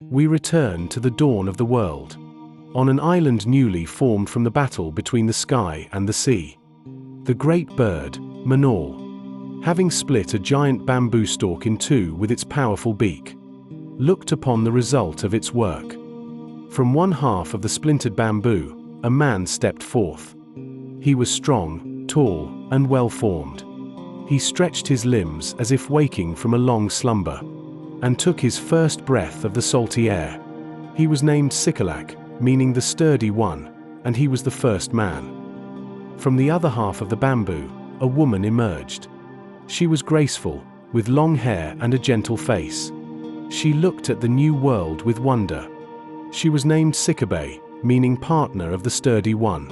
We return to the dawn of the world. On an island newly formed from the battle between the sky and the sea, the great bird, Manaul, having split a giant bamboo stalk in two with its powerful beak, looked upon the result of its work. From one half of the splintered bamboo, a man stepped forth. He was strong, tall, and well-formed. He stretched his limbs as if waking from a long slumber, and took his first breath of the salty air. He was named Sikilak, meaning the sturdy one, and he was the first man. From the other half of the bamboo, a woman emerged. She was graceful, with long hair and a gentle face. She looked at the new world with wonder. She was named Sikabe, meaning partner of the sturdy one.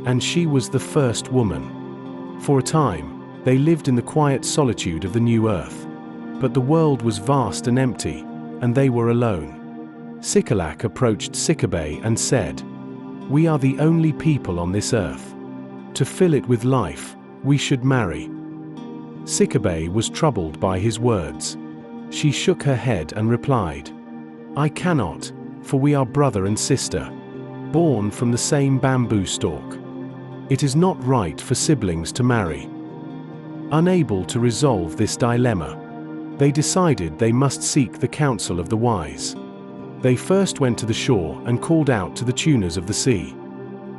And she was the first woman. For a time, they lived in the quiet solitude of the new earth. But the world was vast and empty, and they were alone. Sikilak approached Sikabe and said, "We are the only people on this earth. To fill it with life, we should marry." Sikabe was troubled by his words. She shook her head and replied, "I cannot, for we are brother and sister, born from the same bamboo stalk. It is not right for siblings to marry." Unable to resolve this dilemma, they decided they must seek the counsel of the wise. They first went to the shore and called out to the tuners of the sea.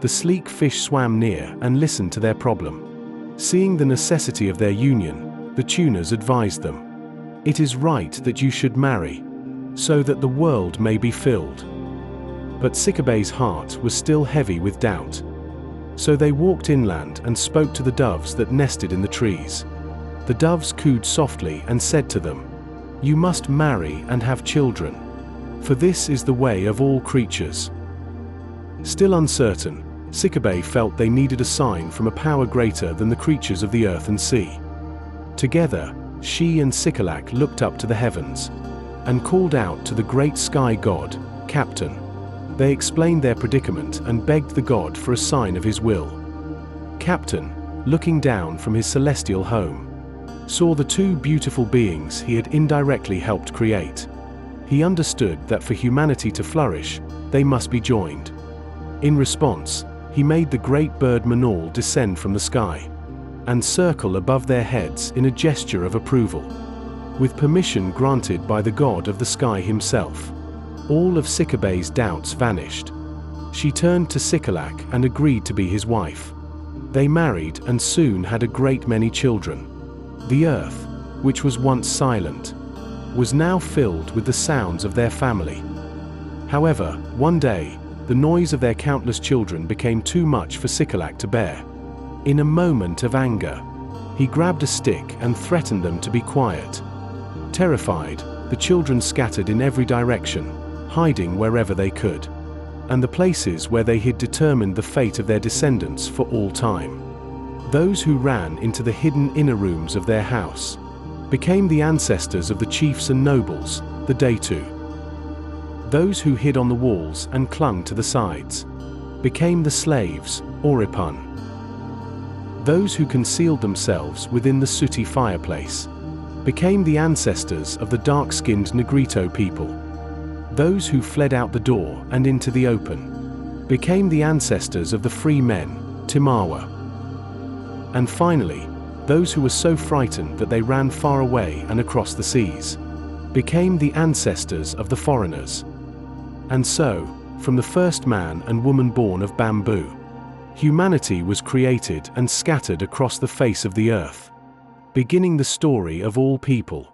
The sleek fish swam near and listened to their problem. Seeing the necessity of their union, the tuners advised them, "It is right that you should marry, so that the world may be filled." But Sikabe's heart was still heavy with doubt. So they walked inland and spoke to the doves that nested in the trees. The doves cooed softly and said to them, "You must marry and have children, for this is the way of all creatures." Still uncertain, Sikabe felt they needed a sign from a power greater than the creatures of the earth and sea. Together, she and Sikilak looked up to the heavens and called out to the great sky god, Kaptan. They explained their predicament and begged the god for a sign of his will. Kaptan, looking down from his celestial home, saw the two beautiful beings he had indirectly helped create. He understood that for humanity to flourish, they must be joined. In response, he made the great bird Manaul descend from the sky and circle above their heads in a gesture of approval. With permission granted by the god of the sky himself, all of Sikabe's doubts vanished. She turned to Sikilak and agreed to be his wife. They married and soon had a great many children. The earth, which was once silent, was now filled with the sounds of their family. However, one day, the noise of their countless children became too much for Sikilak to bear. In a moment of anger, he grabbed a stick and threatened them to be quiet. Terrified, the children scattered in every direction, hiding wherever they could. And the places where they had determined the fate of their descendants for all time. Those who ran into the hidden inner rooms of their house became the ancestors of the chiefs and nobles, the deity. Those who hid on the walls and clung to the sides became the slaves, Oripun. Those who concealed themselves within the sooty fireplace became the ancestors of the dark-skinned Negrito people. Those who fled out the door and into the open became the ancestors of the free men, Timawa. And finally, those who were so frightened that they ran far away and across the seas became the ancestors of the foreigners. And so, from the first man and woman born of bamboo, humanity was created and scattered across the face of the earth, beginning the story of all people.